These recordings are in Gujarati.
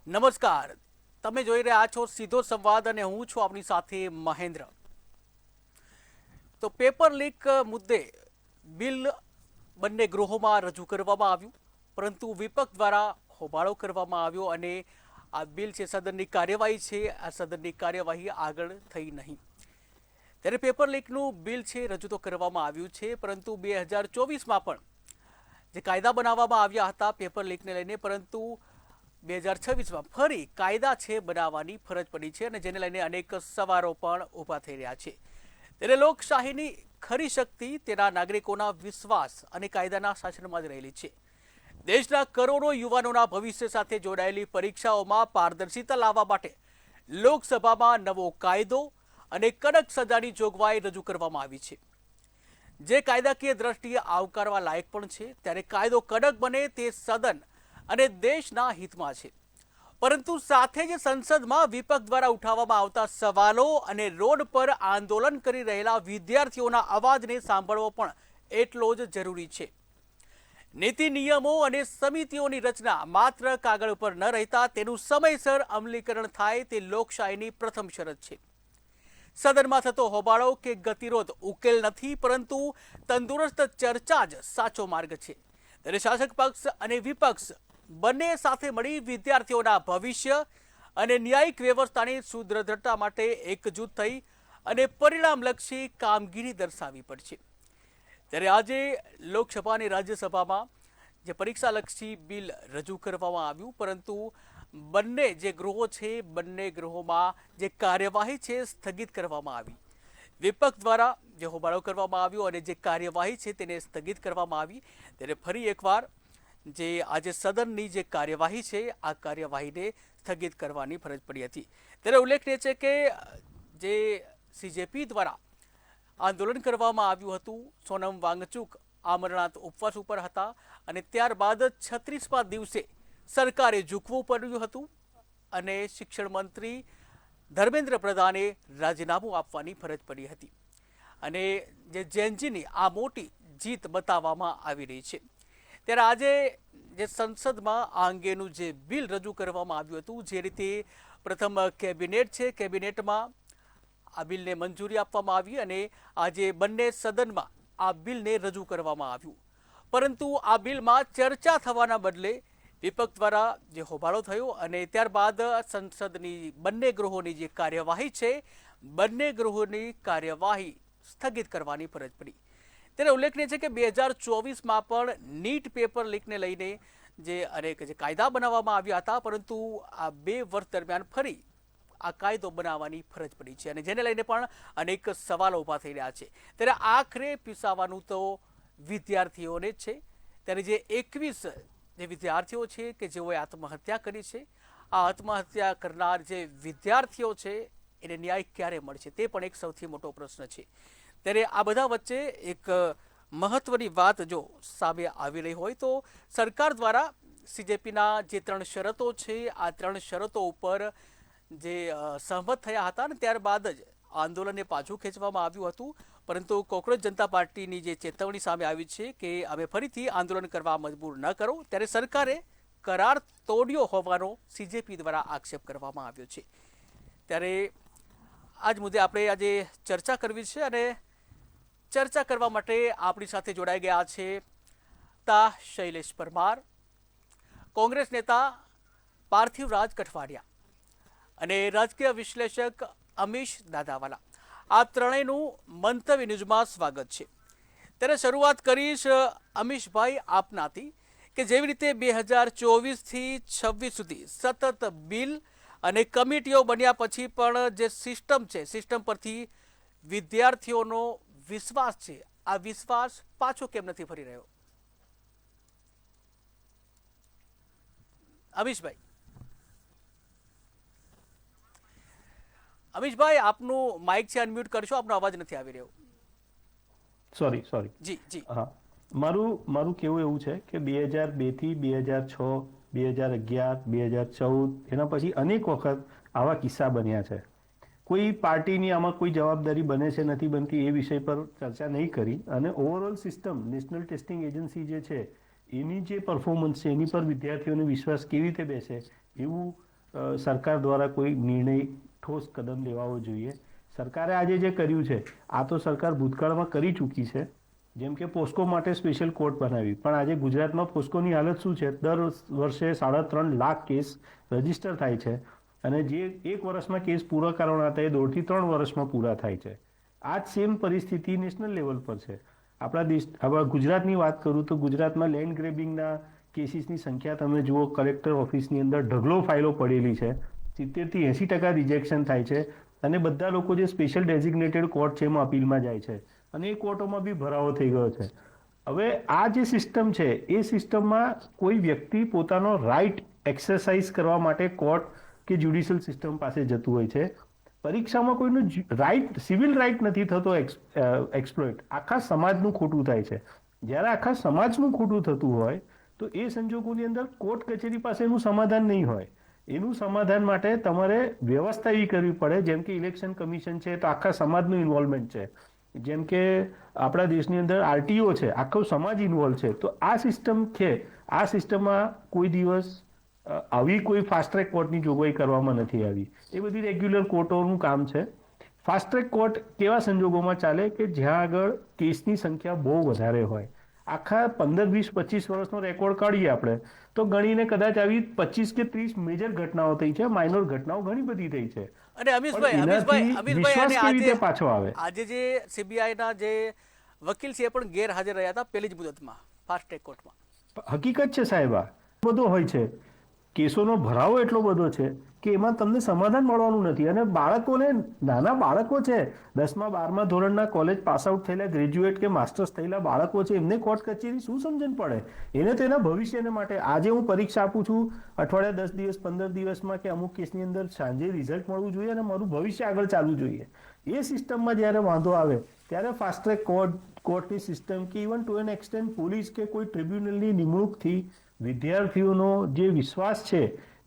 નમસ્કાર. તમે જોઈ રહ્યા છો સીધો સંવાદ અને હું છું આપની સાથે મહેન્દ્ર. તો પેપર લીક મુદ્દે બિલ બંને ગૃહોમાં રજૂ કરવામાં આવ્યું, પરંતુ વિપક્ષ દ્વારા હોબાળો કરવામાં આવ્યો અને આ બિલ છે સદનની કાર્યવાહી છે આ સદનની કાર્યવાહી આગળ થઈ નહીં. ત્યારે પેપર લીકનું બિલ છે રજૂ તો કરવામાં આવ્યું છે, પરંતુ 2024માં પણ જે કાયદા બનાવવામાં આવ્યા હતા પેપર લીકને લઈને, પરંતુ 2026માં ફરી કાયદા છે બનાવવાની ફરજ પડી છે અને જેને લઈને અનેક સવારો પણ ઊભા થઈ રહ્યા છે. ત્યારે લોકશાહીની ખરી શક્તિ તેના નાગરિકોના વિશ્વાસ અને કાયદાના શાસનમાં જ રહેલી છે. દેશના કરોડો યુવાનોના ભવિષ્ય સાથે જોડાયેલી પરીક્ષાઓમાં પારદર્શિતા લાવવા માટે લોકસભામાં નવો કાયદો અને કડક સજાની જોગવાઈ રજૂ કરવામાં આવી છે, જે કાયદાકીય દ્રષ્ટિએ આવકારવા લાયક પણ છે. ત્યારે કાયદો કડક બને તે સદન અને દેશના હિતમાં છે, પરંતુ સાથે જ સંસદમાં વિપક્ષ દ્વારા ઉઠાવવામાં આવતા સવાલો અને રોડ પર આંદોલન કરી રહેલા વિદ્યાર્થીઓના અવાજને સાંભળવો પણ એટલો જ જરૂરી છે. નીતિ નિયમો અને સમિતિઓની રચના માત્ર કાગળ પર ન રહેતા તેનું સમયસર અમલીકરણ થાય તે લોકશાહીની પ્રથમ શરત છે. સદનમાં થતો હોબાળો કે ગતિરોધ ઉકેલ નથી, પરંતુ તંદુરસ્ત ચર્ચા જ સાચો માર્ગ છે. ત્યારે શાસક પક્ષ અને વિપક્ષ બંને સાથે મળી વિદ્યાર્થીઓના ભવિષ્ય અને ન્યાયિક વ્યવસ્થાની સુદૃઢતા માટે એકજૂથ થઈ અને પરિણામલક્ષી કામગીરી દર્શાવવી પડશે. ત્યારે આજે લોકસભા અને રાજ્યસભામાં જે પરીક્ષાલક્ષી બિલ રજૂ કરવામાં આવ્યું, પરંતુ બંને જે ગૃહો છે બંને ગૃહોમાં જે કાર્યવાહી છે સ્થગિત કરવામાં આવી. વિપક્ષ દ્વારા જે હોબાળો કરવામાં આવ્યો અને જે કાર્યવાહી છે તેને સ્થગિત કરવામાં આવી. ત્યારે ફરી એકવાર જે આજે સદનની જે કાર્યવાહી છે આ કાર્યવાહીને સ્થગિત કરવાની ફરજ પડી હતી. ત્યારે ઉલ્લેખનીય છે કે જે સીજેપી દ્વારા આંદોલન કરવામાં આવ્યું હતું, સોનમ વાંગચુક આમરણાંત ઉપવાસ ઉપર હતા અને ત્યારબાદ 36મા દિવસે સરકારે ઝૂકવું પડ્યું હતું અને શિક્ષણ મંત્રી ધર્મેન્દ્ર પ્રધાને રાજીનામું આપવાની ફરજ પડી હતી. અને જે જેનજીની આ મોટી જીત બતાવવામાં આવી રહી છે. ત્યારે આજે જે સંસદમાં આ અંગેનું જે બિલ રજૂ કરવામાં આવ્યું હતું, જે રીતે પ્રથમ કેબિનેટ છે, કેબિનેટમાં આ બિલને મંજૂરી આપવામાં આવી અને આજે બંને સદનમાં આ બિલને રજૂ કરવામાં આવ્યું. પરંતુ આ બિલમાં ચર્ચા થવાના બદલે વિપક્ષ દ્વારા જે હોબાળો થયો અને ત્યારબાદ સંસદની બંને ગૃહોની જે કાર્યવાહી છે બંને ગૃહોની કાર્યવાહી સ્થગિત કરવાની ફરજ પડી. ત્યારે ઉલ્લેખનીય છે કે 2024માં પણ નીટ પેપર લીકને લઈને જે અનેક જે કાયદા બનાવવામાં આવ્યા હતા, પરંતુ આ 2 વર્ષ દરમિયાન ફરી આ કાયદો બનાવવાની ફરજ પડી છે અને જેને લઈને પણ અનેક સવાલો ઊભા થઈ રહ્યા છે. ત્યારે આખરે પીસાવાનું તો વિદ્યાર્થીઓને જ છે. ત્યારે જે 21 જે વિદ્યાર્થીઓ છે કે જેઓએ આત્મહત્યા કરી છે, આ આત્મહત્યા કરનાર જે વિદ્યાર્થીઓ છે એને ન્યાય ક્યારે મળશે તે પણ એક સૌથી મોટો પ્રશ્ન છે. ત્યારે આ બધા વચ્ચે એક મહત્વની વાત જો સામે આવી રહી હોય તો સરકાર દ્વારા સીજેપીના જે 3 શરતો છે આ 3 શરતો ઉપર જે સહમત થયા હતા અને ત્યારબાદ જ આંદોલનને પાછું ખેંચવામાં આવ્યું હતું. પરંતુ કોંગ્રેસ જનતા પાર્ટીની જે ચેતવણી સામે આવી છે કે હવે ફરીથી આંદોલન કરવા મજબૂર ન કરો, ત્યારે સરકારે કરાર તોડ્યો હોવાનો સીજેપી દ્વારા આક્ષેપ કરવામાં આવ્યો છે. ત્યારે આ જ મુદ્દે આપણે આજે ચર્ચા કરવી છે અને ચર્ચા કરવા માટે આપણી સાથે જોડાઈ ગયા છે તા શૈલેષ પરમાર, કોંગ્રેસ નેતા પાર્થિવરાજ કઠવાડિયા અને રાજકીય વિશ્લેષક અમીશ દાદાવાલા. આ ત્રણેયનું મંતવ્ય ન્યૂઝમાં સ્વાગત છે. ત્યારે શરૂઆત કરીશ અમીશભાઈ આપનાથી કે જેવી રીતે 2024થી 26 સુધી સતત બિલ અને કમિટીઓ બન્યા પછી પણ જે સિસ્ટમ છે સિસ્ટમ પરથી વિદ્યાર્થીઓનો વિશ્વાસ છે, આ વિશ્વાસ પાછો કેમ નથી ફરી રહ્યો? અમીશભાઈ. અમીશભાઈ આપનું માઇક છે, અનમ્યુટ કરશો, આપનો અવાજ નથી આવી રહ્યો. સોરી જી જી. હા, મારું કેવું એવું છે કે 2002 થી 2006 2011 2014 એના પછી અનેક વખત આવા કિસ્સા બન્યા છે. કોઈ પાર્ટીની આમાં કોઈ જવાબદારી બને છે નથી બનતી એ વિષય પર ચર્ચા નહીં કરી અને overall system national testing agency જે છે એની જે પરફોર્મન્સ છે એની પર વિદ્યાર્થીઓનો વિશ્વાસ કેવી રીતે બેસે એવું સરકાર દ્વારા કોઈ નિર્ણય ઠોસ કદમ લેવાવો જોઈએ. સરકારે આજે જે કર્યું છે આ તો સરકાર ભૂતકાળમાં કરી ચૂકી છે. જેમ કે પોસ્કો માટે સ્પેશિયલ કોર્ટ બનાવી, પણ આજે ગુજરાતમાં પોસ્કોની હાલત શું છે? દર વર્ષે 3.5 લાખ કેસ રજીસ્ટર થાય છે અને જે 1 વર્ષમાં કેસ પૂરા કરવાના હતા એ 2 થી 3 વર્ષમાં પૂરા થાય છે. આ જ સેમ પરિસ્થિતિ નેશનલ લેવલ પર છે. આપણા ગુજરાતની વાત કરું તો ગુજરાતમાં લેન્ડ ગ્રેબિંગના કેસીસની સંખ્યા તમે જુઓ, કલેક્ટર ઓફિસની અંદર ઢગલો ફાઇલો પડેલી છે. 70 થી 80% રિજેક્શન થાય છે અને બધા લોકો જે સ્પેશિયલ ડેઝિગ્નેટેડ કોર્ટ છે એમાં અપીલમાં જાય છે અને એ કોર્ટોમાં બી ભરાવો થઈ ગયો છે. હવે આ જે સિસ્ટમ છે એ સિસ્ટમમાં કોઈ વ્યક્તિ પોતાનો રાઇટ એક્સરસાઇઝ કરવા માટે કોર્ટ કે જ્યુડિશિયલ સિસ્ટમ પાસે જતું હોય છે. પરીક્ષામાં કોઈનું રાઇટ, સિવિલ રાઇટ નથી થતો એક્સપ્લોઇટ. આખા સમાજનું ખોટું થાય છે. જ્યારે આખા સમાજનું ખોટું થતું હોય તો એ સંજોગોની અંદર કોર્ટ કચેરી પાસે એનું સમાધાન નહીં હોય. એનું સમાધાન માટે તમારે વ્યવસ્થા એવી કરવી પડે, જેમ કે ઇલેક્શન કમિશન છે તો આખા સમાજનું ઇન્વોલ્વમેન્ટ છે. જેમ કે આપણા દેશની અંદર આરટીઓ છે, આખો સમાજ ઇન્વોલ્વ છે. તો આ સિસ્ટમ છે, આ સિસ્ટમમાં કોઈ દિવસ આવી કોઈ ફાસ્ટ ટ્રેક કોર્ટની જોગવાઈ કરવામાં નથી આવી. એ બધી રેગ્યુલર કોર્ટોનું કામ છે. ફાસ્ટ ટ્રેક કોર્ટ કેવા સંજોગોમાં ચાલે કે જ્યાં આગળ કેસની સંખ્યા બહુ વધારે હોય. આખા 15, 20, 25 વર્ષનો રેકોર્ડ કાઢીએ આપણે તો ગણીને કદાચ આવી 25 કે 30 મેજર ઘટનાઓ થઈ છે, માઇનોર ઘટનાઓ ઘણી બધી થઈ છે. અને અમીશભાઈ પાછો આવે. આજે જે સીબીઆઈના જે વકીલ છે એ પણ ગેરહાજર રહ્યા હતા પહેલી જ મુદતમાં ફાસ્ટ ટ્રેક કોર્ટમાં. હકીકત છે સાહેબ, આ બધો હોય છે. કેસોનો ભરાવો એટલો બધો છે કે એમાં તમને સમાધાન મળવાનું નથી. અને બાળકોને, નાના બાળકો છે, 10મા 12મા ધોરણના કોલેજ પાસ આઉટ થયેલા, ગ્રેજ્યુએટ કે માસ્ટર્સ થયેલા બાળકો છે, એમને કોર્ટ કચેરી શું સમજણ પડે? એને તો એના ભવિષ્યને માટે આજે હું પરીક્ષા આપું છું, અઠવાડિયા 10 દિવસ 15 દિવસમાં કે અમુક કેસની અંદર સાંજે રિઝલ્ટ મળવું જોઈએ અને મારું ભવિષ્ય આગળ ચાલવું જોઈએ. એ સિસ્ટમમાં જ્યારે વાંધો આવે ત્યારે ફાસ્ટ ટ્રેક કોર્ટની સિસ્ટમ કે even to an extent police કે કોઈ ટ્રિબ્યુનલની નિમણૂકથી વિદ્યાર્થીઓનો જે વિશ્વાસ છે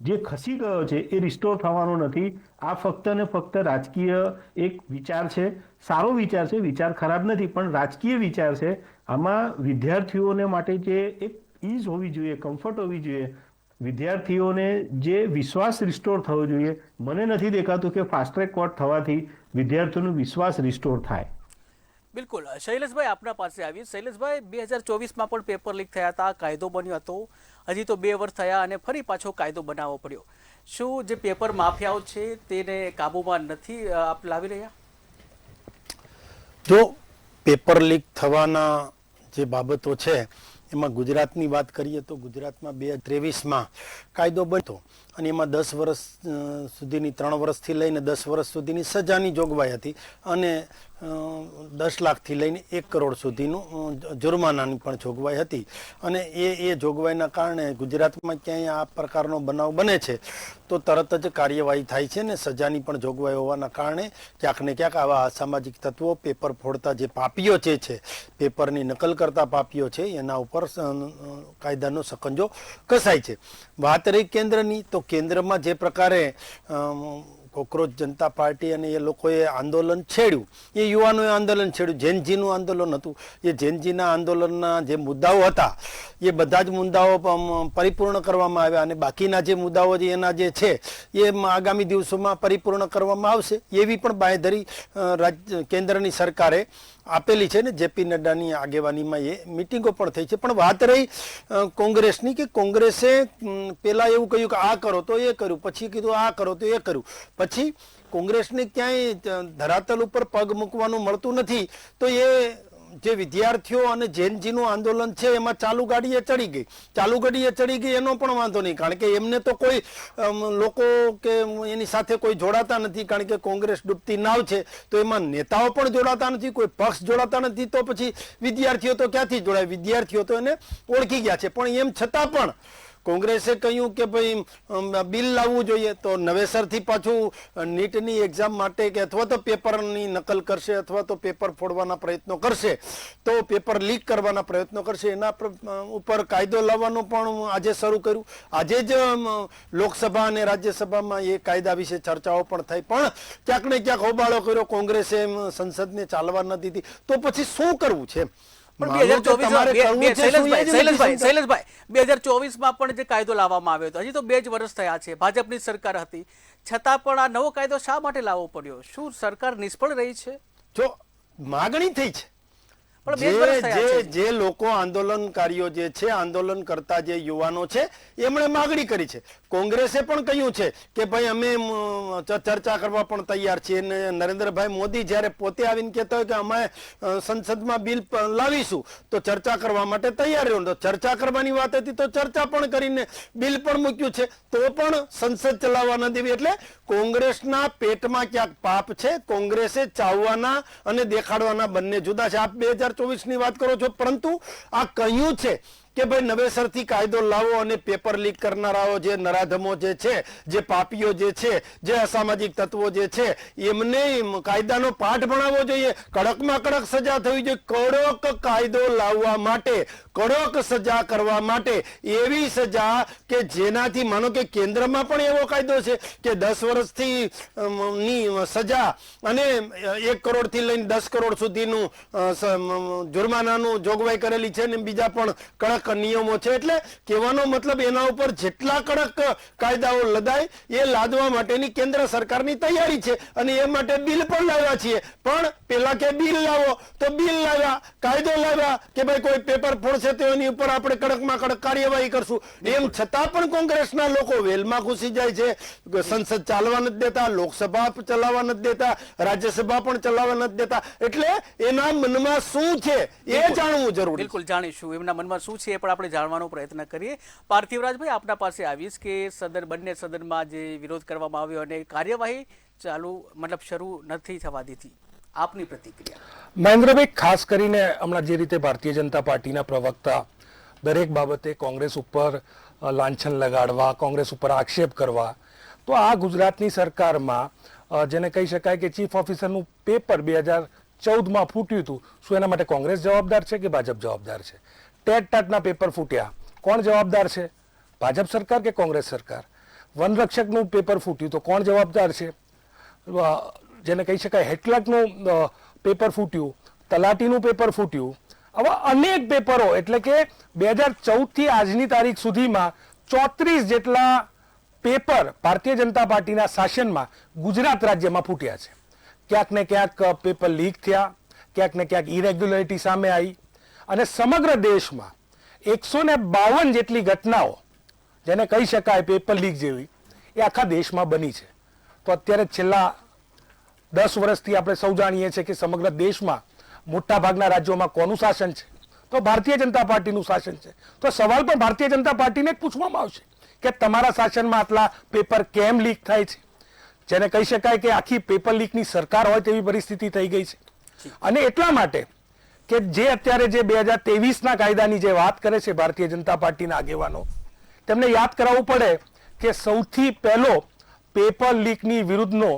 જે ખસી ગયો છે એ રિસ્ટોર થવાનો નથી. આ ફક્ત ને ફક્ત રાજકીય એક વિચાર છે. સારો વિચાર છે, વિચાર ખરાબ નથી, પણ રાજકીય વિચાર છે. આમાં વિદ્યાર્થીઓને માટે જે એક ઇઝ હોવી જોઈએ, કમ્ફર્ટ હોવી જોઈએ, વિદ્યાર્થીઓને જે વિશ્વાસ રિસ્ટોર થવો જોઈએ. મને નથી દેખાતું કે ફાસ્ટ ટ્રેક કોર્ટ થવાથી વિદ્યાર્થીઓનો વિશ્વાસ રિસ્ટોર થાય. બિલકુલ. શૈલેષભાઈ આપના પાસે આવી. શૈલેષભાઈ, 2024માં પણ પેપર લીક થયા હતા, કાયદો બન્યો હતો. હજી તો 2 વર્ષ થયા અને ફરી પાછો કાયદો બનાવવો પડ્યો. શું જે પેપર માફિયાઓ છે તેને કાબૂમાં નથી આપ લાવી રહ્યા? જો પેપર લીક થવાના જે બાબતો છે એમાં ગુજરાતની વાત કરીએ તો ગુજરાતમાં 2023માં કાયદો બન્યો અને એમાં 10 વર્ષ સુધીની, 3 વર્ષથી લઈને 10 વર્ષ સુધીની સજાની જોગવાઈ હતી અને 10 લાખથી લઈને 1 કરોડ સુધીનું જુર્માનાની પણ જોગવાઈ હતી. અને એ જોગવાઈના કારણે ગુજરાતમાં ક્યાંય આ પ્રકારનો બનાવ બને છે તો તરત જ કાર્યવાહી થાય છે ને સજાની પણ જોગવાઈ હોવાના કારણે ક્યાંક ને ક્યાંક આવા અસામાજિક તત્વો, પેપર ફોડતા જે પાપીઓ છે, પેપરની નકલ કરતા પાપીઓ છે, એના ઉપર કાયદાનો સકંજો કસાય છે. વાત રહી કેન્દ્રની, તો કેન્દ્રમાં જે પ્રકારે કોકરોચ જનતા પાર્ટી અને એ લોકોએ આંદોલન છેડ્યું, એ યુવાનોએ આંદોલન છેડ્યું, જૈનજીનું આંદોલન હતું. એ જૈનજીના આંદોલનના જે મુદ્દાઓ હતા એ બધા જ મુદ્દાઓ પરિપૂર્ણ કરવામાં આવ્યા અને બાકીના જે મુદ્દાઓ એના જે છે એ આગામી દિવસોમાં પરિપૂર્ણ કરવામાં આવશે એવી પણ બાંયધરી કેન્દ્રની સરકારે આપેલી છે ને જેપી નડ્ડાની આગેવાનીમાં એ મિટિંગો પણ થઈ છે. પણ વાત રહી કોંગ્રેસની, કે કોંગ્રેસે પેલા એવું કહ્યું કે આ કરો તો એ કર્યું, પછી કીધું આ કરો તો એ કર્યું, પછી કોંગ્રેસને ક્યાંય ધરાતલ ઉપર પગ મૂકવાનું મળતું નથી. તો એ જે વિદ્યાર્થીઓ અને જૈનજીનું આંદોલન છે એમાં ચાલુ ગાડીએ ચડી ગઈ એનો પણ વાંધો નહીં, કારણ કે એમને તો કોઈ લોકો કે એની સાથે કોઈ જોડાતા નથી, કારણ કે કોંગ્રેસ ડૂબતી નાવ છે તો એમાં નેતાઓ પણ જોડાતા નથી, કોઈ પક્ષ જોડાતા નથી, તો પછી વિદ્યાર્થીઓ તો ક્યાંથી જોડાય? વિદ્યાર્થીઓ તો એને ઓળખી ગયા છે. પણ એમ છતાં પણ કોંગ્રેસે કહ્યું કે ભાઈ બિલ લાવવું જોઈએ, તો નવેસરથી પાછું નીટની એક્ઝામ માટે કે અથવા તો પેપરની નકલ કરશે અથવા તો પેપર ફોડવાના પ્રયત્નો કરશે, તો પેપર લીક કરવાના પ્રયત્નો કરશે, એના ઉપર કાયદો લાવવાનું પણ આજે શરૂ કર્યું. આજે જ લોકસભા અને રાજ્યસભામાં એ કાયદા વિશે ચર્ચાઓ પણ થઈ, પણ ક્યાંક ને ક્યાંક હોબાળો કર્યો, કોંગ્રેસે સંસદને ચાલવા ન દીધી. તો પછી શું કરવું છે? પણ માનો કે તમારે કરવું છે, શું એ જ નથી સમજાતું. શૈલેષભાઈ 2024માં પણ જે કાયદો લાવવામાં આવ્યો હતો, હજી તો 2 જ વર્ષ થયા છે, ભાજપની સરકાર હતી, છતાં પણ આ નવો કાયદો શા માટે લાવવો પડ્યો? શું સરકાર નિષ્ફળ રહી છે? જો માગણી થઈ છે, પણ 2 વર્ષ થયા છે. જે લોકો આંદોલનકારીઓ જે છે, આંદોલન કરતા જે યુવાનો છે, એમણે માગણી કરી છે. કોંગ્રેસે પણ કહ્યું છે કે ભાઈ અમે ચર્ચા કરવા પણ તૈયાર છીએ. અને નરેન્દ્રભાઈ મોદી જ્યારે પોતે આવીને કહેતા હોય કે અમે સંસદમાં બિલ લાવીશું તો ચર્ચા કરવા માટે તૈયાર રહ્યો. તો ચર્ચા કરવાની વાત હતી તો ચર્ચા પણ કરીને બિલ પણ મૂક્યું છે, તો પણ સંસદ ચલાવવા ન દેવી. એટલે કોંગ્રેસના પેટમાં ક્યાંક પાપ છે. કોંગ્રેસે ચાવવાના અને દેખાડવાના બંને જુદા છે. આપ 2024ની વાત કરો છો, પરંતુ આ કહ્યું છે કે ભાઈ નવેસરથી કાયદો લાવો અને પેપર લીક કરનારાઓ જે નરાધમો જે છે, જે પાપીઓ જે છે, જે અસામાજિક તત્વો જે છે, એમને કાયદાનો પાઠ ભણાવવો જોઈએ. કડકમાં કડક સજા થવી જોઈએ. કડક કાયદો લાવવા માટે, કડક સજા કરવા માટે, એવી સજા કે જેનાથી માનો કે કેન્દ્રમાં પણ એવો કાયદો છે કે 10 વર્ષથી ની સજા અને 1 કરોડથી લઈને 10 કરોડ સુધીનું જુર્માનાનું જોગવાઈ કરેલી છે ને બીજા પણ કડક નિયમો છે. એટલે કહેવાનો મતલબ એના ઉપર જેટલા કડક કાયદાઓ લદાય એ લાદવા માટેની કેન્દ્ર સરકારની તૈયારી છે અને એ માટે બિલ પણ લાવ્યા છીએ. પણ પેલા કે બિલ લાવો તો બિલ લાવ્યા, કાયદો લાવ્યા કે ભાઈ કોઈ પેપર ફોડશે તો એની ઉપર આપણે કડકમાં કડક કાર્યવાહી કરશું. એમ છતાં પણ કોંગ્રેસના લોકો વેલમાં ઘૂસી જાય છે. સંસદ ચાલવા નથી દેતા, લોકસભા ચલાવવા નથી દેતા, રાજ્યસભા પણ ચલાવવા નથી દેતા. એટલે એના મનમાં શું છે એ જાણવું જરૂરી. બિલકુલ જાણીશું એમના મનમાં શું છે, એ પણ આપણે જાણવાનો પ્રયત્ન કરીએ. પાર્થિવરાજભાઈ, આપના પાસે આવીશ કે બંને સદનમાં જે વિરોધ કરવામાં આવ્યો અને કાર્યવાહી શરૂ નથી થવા દીધી, આપની પ્રતિક્રિયા? મહેન્દ્રભાઈ, ખાસ કરીને હમણાં જે રીતે ભારતીય જનતા પાર્ટીના પ્રવક્તા દરેક બાબતે કોંગ્રેસ ઉપર લાંછન લગાડવા, કોંગ્રેસ ઉપર આક્ષેપ કરવા, તો આ ગુજરાતની સરકારમાં જેને કહી શકાય કે ચીફ ઓફિસરનું પેપર 2014માં ફૂટ્યું હતું, શું એના માટે કોંગ્રેસ જવાબદાર છે કે ભાજપ જવાબદાર છે? ટેટ ટાટના પેપર ફૂટ્યા, કોણ જવાબદાર છે? ભાજપ સરકાર કે કોંગ્રેસ સરકાર? વનરક્ષકનું પેપર ફૂટ્યું તો કોણ જવાબદાર છે? જેને કહી શકાય હેટલકનું પેપર ફૂટ્યું, તલાટીનું પેપર ફૂટ્યું, આવા અનેક પેપરો. એટલે કે 2014થી આજની તારીખ સુધીમાં 34 જેટલા પેપર ભારતીય જનતા પાર્ટીના શાસનમાં ગુજરાત રાજ્યમાં ફૂટ્યા છે. ક્યાંક ને ક્યાંક પેપર લીક થયા, ક્યાંક ને ક્યાંક ઇરેગ્યુલરિટી સામે આવી અને સમગ્ર દેશમાં 152 જેટલી ઘટનાઓ જેને કહી શકાય પેપર લીક જેવી એ આખા દેશમાં બની છે. તો અત્યારે છેલ્લા 10 વર્ષથી આપણે સૌ જાણીએ છીએ કે સમગ્ર દેશમાં મોટા ભાગના રાજ્યોમાં કોનું શાસન છે? તો ભારતીય જનતા પાર્ટીનું શાસન છે. તો સવાલ પણ ભારતીય જનતા પાર્ટીને જ પૂછવામાં આવશે કે તમારા શાસનમાં આટલા પેપર કેમ લીક થાય છે? જેને કહી શકાય કે આખી પેપર લીકની સરકાર હોય તેવી પરિસ્થિતિ થઈ ગઈ છે. અને એટલા માટે કે જે અત્યારે જે 2023ના કાયદાની જે વાત કરે છે ભારતીય જનતા પાર્ટીના આગેવાનો, તેમને યાદ કરાવવું પડે કે સૌથી પહેલો પેપર લીકની વિરુદ્ધનો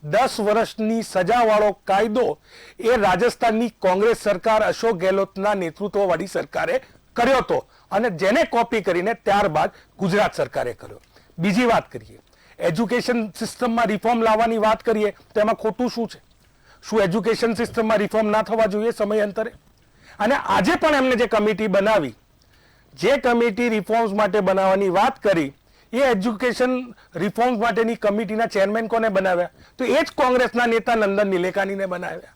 10 વર્ષની સજાવાળો કાયદો એ રાજસ્થાનની કોંગ્રેસ સરકાર અશોક ગેહલોતના નેતૃત્વવાળી સરકારે કર્યો હતો અને જેને કોપી કરીને ત્યારબાદ ગુજરાત સરકારે કર્યો. બીજી વાત કરીએ, એજ્યુકેશન સિસ્ટમમાં રિફોર્મ લાવવાની વાત કરીએ તો એમાં ખોટું શું છે? શું એજ્યુકેશન સિસ્ટમમાં રિફોર્મ ના થવા જોઈએ સમયાંતરે? અને આજે પણ એમને જે કમિટી બનાવી, જે કમિટી રિફોર્મ્સ માટે બનાવવાની વાત કરી, એ એજ્યુકેશન રિફોર્મ્સ માટેની કમિટીના ચેરમેન કોને બનાવ્યા? તો એ જ કોંગ્રેસના નેતા નંદન નિલેકાનીને બનાવ્યા.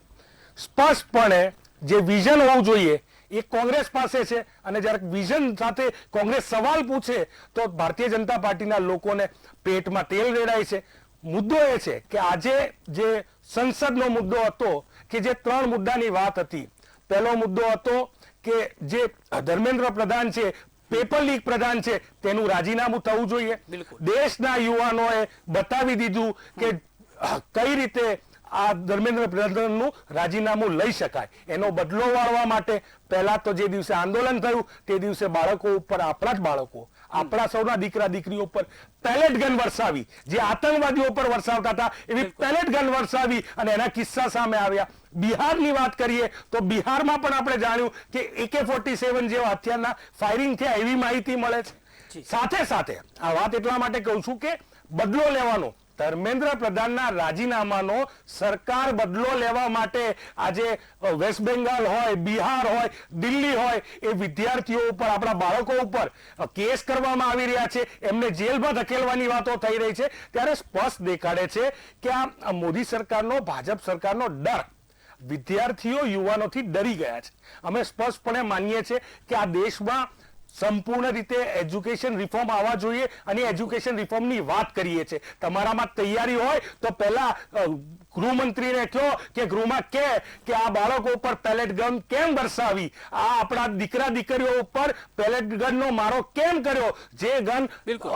સ્પષ્ટપણે જે વિઝન હોવું જોઈએ એ કોંગ્રેસ પાસે છે અને જ્યારે વિઝન સાથે કોંગ્રેસ સવાલ પૂછે તો ભારતીય જનતા પાર્ટીના લોકોને પેટમાં તેલ રેડાય છે. મુદ્દો એ છે કે આજે જે સંસદનો મુદ્દો હતો કે જે 3 મુદ્દાની વાત હતી. પહેલો મુદ્દો હતો કે જે ધર્મેન્દ્ર પ્રધાન છે, પેપર લીક પ્રધાન છે, તેનું રાજીનામું થવું જોઈએ. દેશના યુવાનોએ બતાવી દીધું કે કઈ રીતે આ ધર્મેન્દ્ર પ્રધાનનું રાજીનામું લઈ શકાય. એનો બદલો વાળવા માટે પહેલા તો જે દિવસે આંદોલન થયું તે દિવસે બાળકો ઉપર, આપણા જ બાળકો, આપણા સૌના દીકરા દીકરીઓ ઉપર પેલેટ ગન વરસાવી, જે આતંકવાદીઓ પર વરસાવતા હતા એવી પેલેટ ગન વરસાવી અને એના કિસ્સા સામે આવ્યા. બિહારની વાત કરીએ તો બિહારમાં પણ આપણે જાણ્યું કે AK-47 જેવા હથિયારના ફાયરિંગ થયા એવી માહિતી મળે છે. સાથે સાથે આ વાત એટલા માટે કહું છું કે બદલો લેવાનો ધર્મેન્દ્ર પ્રધાનના રાજીનામાનો સરકાર બદલો લેવા માટે આજે વેસ્ટ બેંગાલ હોય, બિહાર હોય, દિલ્હી હોય, એ વિદ્યાર્થીઓ ઉપર, આપણા બાળકો ઉપર કેસ કરવામાં આવી રહ્યા છે, એમને જેલમાં ધકેલવાની વાતો થઈ રહી છે, ત્યારે સ્પષ્ટ દેખાડે છે કે આ મોદી સરકારનો, ભાજપ સરકારનો ડર, વિદ્યાર્થીઓ યુવાનોથી ડરી ગયા છે. અમે સ્પષ્ટપણે માનીએ છીએ કે આ દેશમાં સંપૂર્ણ રીતે એજ્યુકેશન રિફોર્મ આવવા જોઈએ અને એજ્યુકેશન રિફોર્મની વાત કરીએ છીએ. તમારામાં તૈયારી હોય તો પહેલા ગૃહમંત્રીને કહો કે ગૃહમાં કે આ બાળકો ઉપર પેલેટ ગન કેમ વરસાવી, આ આપણા દીકરા દીકરીઓ ઉપર પેલેટ ગનનો મારો કેમ કર્યો, જે ગન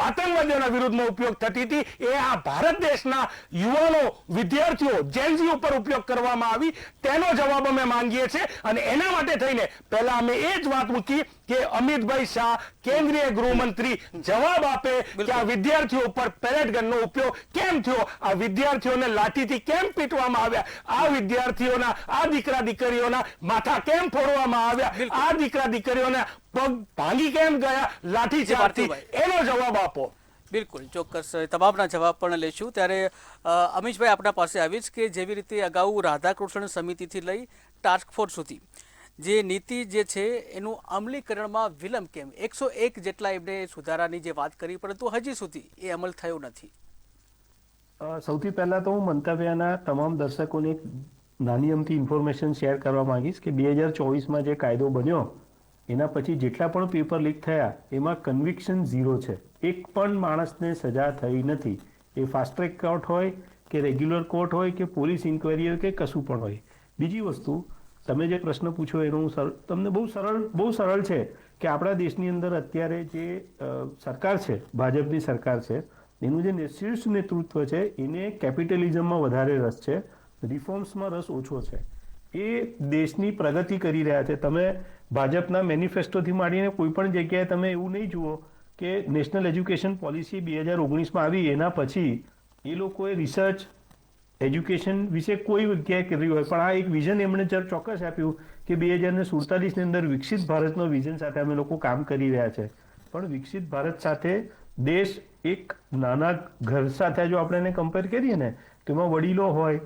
આતંકવાદીઓના વિરુદ્ધમાં ઉપયોગ થતી હતી એ આ ભારત દેશના યુવાનો, વિદ્યાર્થીઓ, જેનઝી ઉપર ઉપયોગ કરવામાં આવી, તેનો જવાબ અમે માંગીએ છીએ. અને એના માટે થઈને પહેલા અમે એ જ વાત મૂકી કે અમિતભાઈ શાહ, કેન્દ્રીય ગૃહમંત્રી, જવાબ આપે કે આ વિદ્યાર્થીઓ ઉપર પેલેટ ગનનો ઉપયોગ કેમ થયો, આ વિદ્યાર્થીઓને લાઠીથી કેમ પીટવામાં આવ્યા, આ વિદ્યાર્થીઓના, આ દીકરા દીકરીઓના માથા કેમ ફોડવામાં આવ્યા, આ દીકરા દીકરીઓના પગ ભાંગી કેમ ગયા લાઠીચાર્જથી, એનો જવાબ આપો. બિલકુલ, ચોક્કસ તમામના જવાબ પણ લઈશું. ત્યારે અમીશભાઈ આપણા પાસે આવીશ કે જેવી રીતે અગાઉ રાધાકૃષ્ણ સમિતિથી લઈ ટાસ્ક ફોર્સ સુધી જે નીતિ જે છે એનું અમલીકરણમાં વિલંબ કેમ? 101 જેટલા એમણે સુધારાની જે વાત કરી, પરંતુ હજી સુધી એ અમલ થયો નથી. સૌથી પહેલા તો હું મંતવ્યના તમામ દર્શકોને એક નાની અમથી ઇન્ફોર્મેશન શેર કરવા માંગીશ કે 2024માં જે કાયદો બન્યો એના પછી જેટલા પણ પેપર લીક થયા એમાં કન્વિક્શન 0 છે. એક પણ માણસને સજા થઈ નથી. એ ફાસ્ટ ટ્રેક કોર્ટ હોય કે રેગ્યુલર કોર્ટ હોય કે પોલીસ ઇન્ક્વાયરી હોય કે કશું પણ હોય. બીજી વસ્તુ, તમે જે પ્રશ્ન પૂછો એનો તમને બહુ સરળ છે કે આપણા દેશની અંદર અત્યારે જે સરકાર છે, ભાજપની સરકાર છે, એનું જે શીર્ષ નેતૃત્વ છે એને કેપિટલિઝમમાં વધારે રસ છે, રિફોર્મ્સમાં રસ ઓછો છે. એ દેશની પ્રગતિ કરી રહ્યા છે. તમે ભાજપના મેનિફેસ્ટોથી માંડીને કોઈ પણ જગ્યાએ તમે એવું નહીં જુઓ કે નેશનલ એજ્યુકેશન પોલિસી 2019માં આવી એના પછી એ લોકોએ રિસર્ચ, એજ્યુકેશન વિશે કોઈ જગ્યાએ કર્યું હોય, પણ આ એક વિઝન એમણે ચોક્કસ આપ્યું કે 2047ની અંદર વિકસિત ભારતનો વિઝન સાથે અમે લોકો કામ કરી રહ્યા છે. પણ વિકસિત ભારત સાથે દેશ એક નાના ઘર સાથે જો આપણે એને કમ્પેર કરીએ ને તો એમાં વડીલો હોય,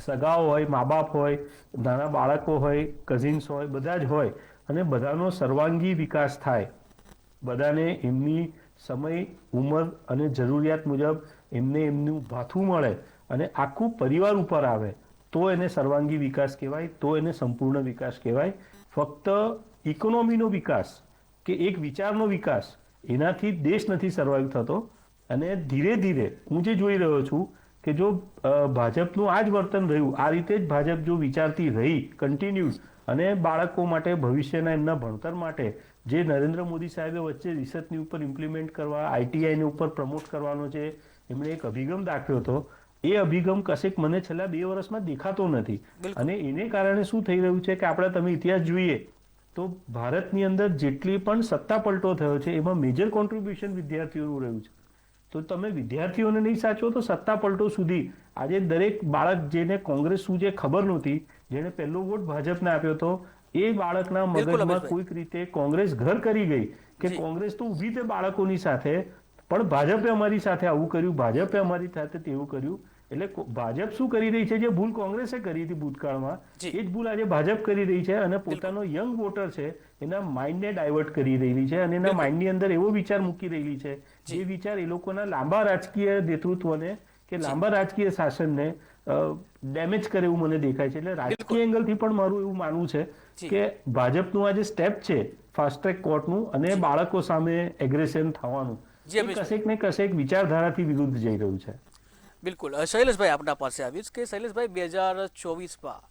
સગાઓ હોય, મા બાપ હોય, નાના બાળકો હોય, કઝિન્સ હોય, બધા જ હોય, અને બધાનો સર્વાંગી વિકાસ થાય, બધાને એમની સમય, ઉંમર અને જરૂરિયાત મુજબ એમને એમનું ભાથું મળે અને આખું પરિવાર ઉપર આવે તો એને સર્વાંગી વિકાસ કહેવાય, તો એને સંપૂર્ણ વિકાસ કહેવાય. ફક્ત ઇકોનોમીનો વિકાસ કે એક વિચારનો વિકાસ એનાથી દેશ નથી સર્વાઈવ થતો. અને ધીરે ધીરે હું જે જોઈ રહ્યો છું કે જો ભાજપનું આ જ વર્તન રહ્યું, આ રીતે જ ભાજપ જો વિચારતી રહી કન્ટિન્યુડ, અને બાળકો માટે, ભવિષ્યના એમના ભણતર માટે જે નરેન્દ્ર મોદી સાહેબે વચ્ચે રિસર્ચની ઉપર ઇમ્પ્લિમેન્ટ કરવા, આઈટીઆઈને ઉપર પ્રમોટ કરવાનો છે એમણે એક અભિગમ દાખ્યો હતો, એ અભિગમ કશેક મને છેલ્લા 2 વર્ષમાં દેખાતો નથી. અને એને કારણે શું થઈ રહ્યું છે કે આપણે તમે ઇતિહાસ જોઈએ તો ભારતની અંદર જેટલી પણ સત્તા પલટો થયો છે એમાં મેજર કોન્ટ્રીબ્યુશન વિદ્યાર્થીઓનું રહ્યું છે. તો તમે વિદ્યાર્થીઓને નહીં સાચવો તો સત્તા પલટો સુધી આજે દરેક બાળક જેને કોંગ્રેસ શું છે ખબર નહોતી, જેને પહેલો વોટ ભાજપને આપ્યો હતો, એ બાળકના મગજમાં કોઈક રીતે કોંગ્રેસ ઘર કરી ગઈ કે કોંગ્રેસ તો ઊભી તે બાળકોની સાથે, પણ ભાજપે અમારી સાથે આવું કર્યું, ભાજપે અમારી સાથે તેવું કર્યું. એટલે ભાજપ શું કરી રહી છે, જે ભૂલ કોંગ્રેસે કરી હતી ભૂતકાળમાં, એ જ ભૂલ આજે ભાજપ કરી રહી છે. અને પોતાનો યંગ વોટર છે એના માઇન્ડને ડાયવર્ટ કરી રહેલી છે અને એના માઇન્ડની અંદર એવો વિચાર મૂકી રહેલી છે જે વિચાર એ લોકોના લાંબા રાજકીય નેતૃત્વને કે લાંબા રાજકીય શાસનને ડેમેજ કરે એવું મને દેખાય છે. એટલે રાજકીય એંગલથી પણ મારું એવું માનવું છે કે ભાજપનું આ જે સ્ટેપ છે ફાસ્ટ ટ્રેક કોર્ટનું અને બાળકો સામે એગ્રેશન થવાનું, કશેક ને કશેક વિચારધારાથી વિરુદ્ધ જઈ રહ્યું છે. બિલકુલ. શૈલેષભાઈ આપના પાસે આવીશ કે શૈલેષભાઈ 2024માં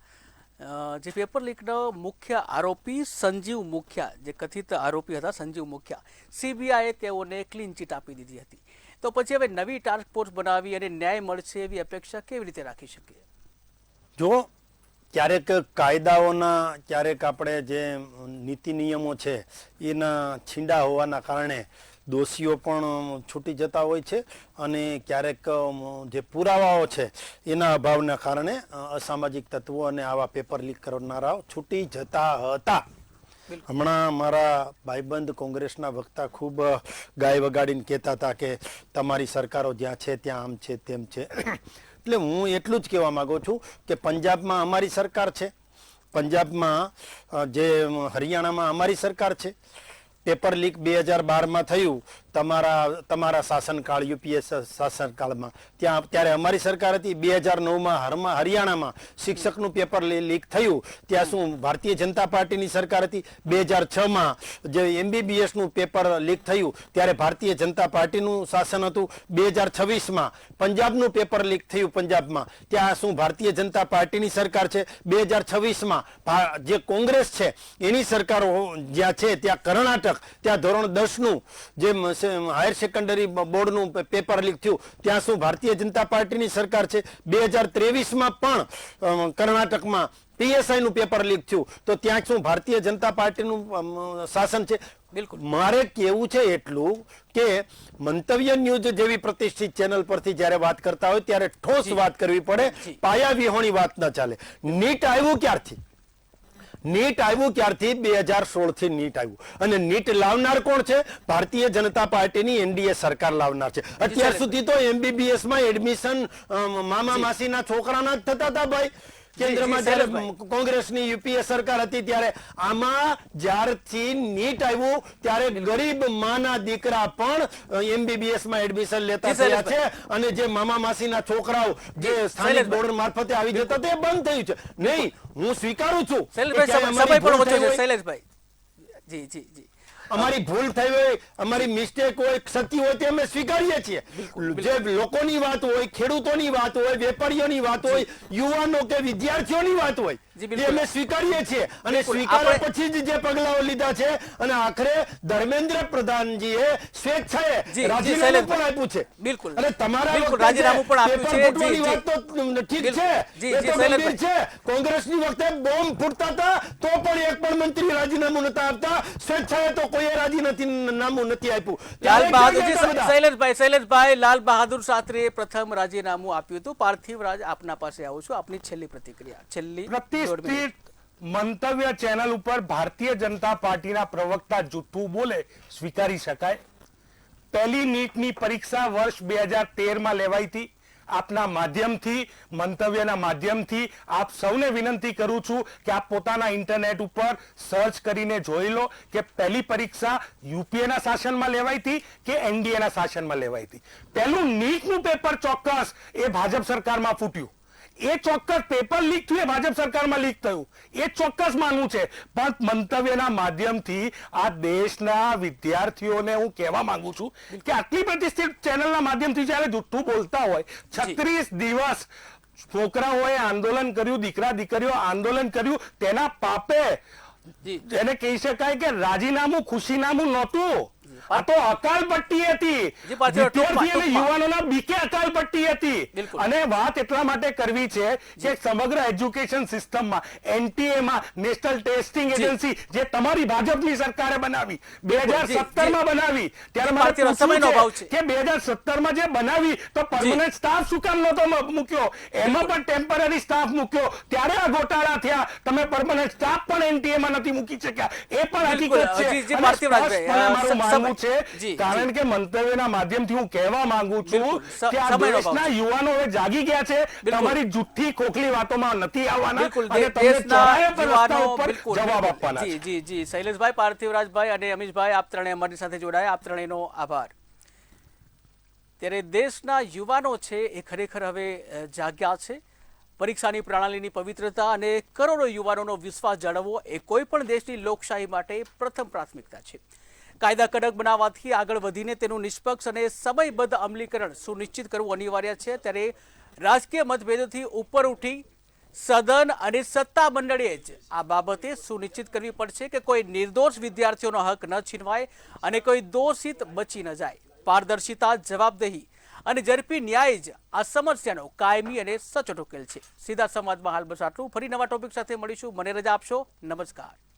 જે પેપર લીકનો મુખ્ય આરોપી સંજીવ મુખિયા, જે કથિત આરોપી હતા સંજીવ મુખિયા, સીબીઆઈએ તેઓને ક્લીન ચીટ આપી દીધી હતી. તો પછી હવે નવી ટાસ્ક ફોર્સ બનાવી અને ન્યાય મળશે એવી અપેક્ષા કેવી રીતે રાખી શકીએ? જો ક્યારેક કાયદાઓના, ક્યારેક આપણે જે નીતિ નિયમો છે એના છીંડા હોવાના કારણે દોષીઓ પણ છૂટી જતા હોય છે અને ક્યારેક જે પુરાવાઓ છે એના અભાવના કારણે અસામાજિક તત્વો અને આવા પેપર લીક કરનારાઓ છૂટી જતા હતા. હમણાં મારા ભાઈબંધ કોંગ્રેસના વક્તા ખૂબ ગાય વગાડીને કહેતા હતા કે તમારી સરકારો જ્યાં છે ત્યાં આમ છે તેમ છે. એટલે હું એટલું જ કહેવા માંગુ છું કે પંજાબમાં અમારી સરકાર છે, પંજાબમાં જે હરિયાણામાં અમારી સરકાર છે. પેપર લીક 2012માં થયું તમારા શાસનકાળ યુપીએ શાસનકાળમાં, ત્યારે અમારી સરકાર હતી. 2009માં હરિયાણામાં શિક્ષકનું પેપર લીક થયું, ત્યાં શું ભારતીય જનતા પાર્ટીની સરકાર હતી. 2006માં જે MBBSનું પેપર લીક થયું ત્યારે ભારતીય જનતા પાર્ટીનું શાસન હતું. 2026માં પંજાબનું પેપર લીક થયું પંજાબમાં, ત્યાં શું ભારતીય જનતા પાર્ટીની સરકાર છે. 2026માં જે કોંગ્રેસ છે એની સરકારો જ્યાં છે ત્યાં કર્ણાટક, ત્યાં ધોરણ 10નું જે હાયર સેકન્ડરી બોર્ડનું પેપર લીક થયું ત્યાં શું ભારતીય જનતા પાર્ટીની સરકાર છે. 2023માં પણ કર્ણાટકમાં PSI નું પેપર લીક થયું તો ત્યાં શું ભારતીય જનતા પાર્ટીનું શાસન છે. બિલકુલ. મારે કેવું છે એટલું કે મંતવ્ય ન્યૂઝ જેવી પ્રતિષ્ઠિત ચેનલ પરથી જ્યારે વાત કરતા હોય ત્યારે ઠોસ વાત કરવી પડે, પાયા વિહોણી વાત ન ચાલે. નીટ આવ્યું ક્યારથી? નીટ આવ્યું ક્યારથી? 2016થી નીટ આવ્યું. અને નીટ લાવનાર કોણ છે? ભારતીય જનતા પાર્ટીની NDA સરકાર લાવનાર છે. અત્યાર સુધી તો MBBS માં એડમિશન મામા માસીના છોકરાના જ થતા હતા ભાઈ. કેન્દ્રમાં જ્યારે કોંગ્રેસની યુપીએ સરકાર હતી ત્યારે. આમાં જ્યારથી નીટ આવ્યું ત્યારે ગરીબ માના દીકરા પણ MBBS માં એડમિશન લેતા થયા છે. અને જે મામા માસીના છોકરાઓ જે સ્થાનિક બોર્ડ મારફતે આવી જતા તે બંધ થયું છે. નહીં, હું સ્વીકારું છું અમારી ભૂલ થઈ હોય, અમારી મિસ્ટેક હોય, ક્ષતિ હોય તે અમે સ્વીકારીએ છીએ. જે લોકોની વાત હોય, ખેડૂતોની વાત હોય, વેપારીઓની વાત હોય, યુવાનો કે વિદ્યાર્થીઓની વાત હોય એ અમે સ્વીકારીએ છીએ. અને સ્વીકાર્યા પછી જ જે પગલાઓ લીધા છે અને આખરે ધર્મેન્દ્ર પ્રધાનજીએ સ્વેચ્છાએ રાજીનામું પણ આપ્યું છે. બિલકુલ. અને તમારા રાજીનામું પણ આપ્યું છે. વાત તો ઠીક છે, એ તો ગંભીર છે. કોંગ્રેસની વખતે બોમ્બ ફૂટતા હતા તો પણ એક પણ મંત્રી રાજીનામું નતા આપતા. સ્વેચ્છાએ તો કોઈએ રાજીનામું નથી આપ્યું. લાલ બહાદુર શૈલેષભાઈ લાલ બહાદુર શાસ્ત્રીએ પ્રથમ રાજીનામું આપ્યું હતું. પાર્થિવ રાજ, આપના પાસે આવું છું, આપની છેલ્લી પ્રતિક્રિયા. છેલ્લી પ્રતિષ્ઠિત મંતવ્ય ચેનલ ઉપર ભારતીય જનતા પાર્ટીના પ્રવક્તા જૂઠું બોલે સ્વીકારી શકાય? પહેલી નીટની પરીક્ષા વર્ષ 2013માં લેવાઈ હતી. આપના માધ્યમથી, મંતવ્યના માધ્યમથી આપ સૌને વિનંતી કરું છું કે આપ પોતાના ઇન્ટરનેટ ઉપર સર્ચ કરીને જોઈ લો કે પહેલી પરીક્ષા યુપીએના શાસનમાં લેવાઈ હતી કે NDAના શાસનમાં લેવાઈ હતી. પહેલું નીટનું પેપર ચોક્કસ એ ભાજપ સરકારમાં ફૂટ્યું. એ ચોક્કસ પેપર લીક થયું, એ ભાજપ સરકારમાં લીક થયું, એ ચોક્કસ માનવું છે. પણ મંતવ્યના માધ્યમથી આ દેશના વિદ્યાર્થીઓને હું કહેવા માંગુ છું કે આટલી પ્રતિષ્ઠિત ચેનલના માધ્યમથી જ્યારે જૂઠું બોલતા હોય, 36 દિવસ છોકરાઓએ આંદોલન કર્યું, દીકરા દીકરીઓ આંદોલન કર્યું, તેના પાપે એને કહી શકાય કે રાજીનામું ખુશીનામું નહોતું. આ તો અકાલ પટ્ટી હતી. વિદ્યાર્થી અને યુવાનોના બીકે અકાલ પટ્ટી હતી. અને વાત એટલા માટે કરવી છે કે સમગ્ર એજ્યુકેશન સિસ્ટમમાં NTA માં નેશનલ ટેસ્ટિંગ એજન્સી જે તમારી ભાજપની સરકારે બનાવી 2017માં બનાવી, ત્યારે મારે પૂછવું છે કે 2017માં જે બનાવી તો પરમનન્ટ સ્ટાફ શું કામ નહોતો મૂક્યો? એમાં પણ ટેમ્પરરી સ્ટાફ મૂક્યો, ત્યારે આ ગોટાળા થયા. તમે પરમનન્ટ સ્ટાફ પણ NTA માં નથી મૂકી શક્યા, એ પણ હકીકત છે. મારું માનવું છે, કારણ કે મંતવ્યના માધ્યમથી હું કહેવા માંગુ છું કે આ દેશના યુવાનો હવે જાગી ગયા છે. તમારી જુઠ્ઠી ખોખલી વાતોમાં નથી આવવાના અને તમને ચોરાએ પર રસ્તા ઉપર જવાબ આપવાના છે. જી જી શૈલેષભાઈ, પાર્થિવરાજભાઈ અને અમીશભાઈ, આપ ત્રણેય અમારી સાથે જોડાયા. આપ ત્રણેયનો આભાર. ત્યારે દેશના યુવાનો છે એ ખરેખર હવે જાગ્યા છે. પરીક્ષાની પ્રણાલીની પવિત્રતા અને કરોડો યુવાનોનો વિશ્વાસ જાળવવો એ કોઈ પણ દેશની લોકશાહી માટે પ્રથમ પ્રાથમિકતા છે. કાયદા કડક બનાવવાથી આગળ વધીને તેનું નિષ્પક્ષ અને સમયબદ્ધ અમલીકરણ સુનિશ્ચિત કરવું અનિવાર્ય છે. ત્યારે રાજકીય મતભેદોથી ઉપર ઉઠી સદન અને સત્તા મંડળીએ જ આ બાબતે સુનિશ્ચિત કરવી પડશે કે કોઈ નિર્દોષ વિદ્યાર્થીઓનો હક ન છીનવાય અને કોઈ દોષિત બચી ન જાય. પારદર્શિતા, જવાબદેહી અને ઝડપી ન્યાય જ આ સમસ્યાનો કાયમી અને સચોટ ઉકેલ છે. સીધા સંવાદમાં હાલ બસ આટલું. ફરી નવા ટોપિક સાથે મળીશું. મને રજા આપશો. નમસ્કાર.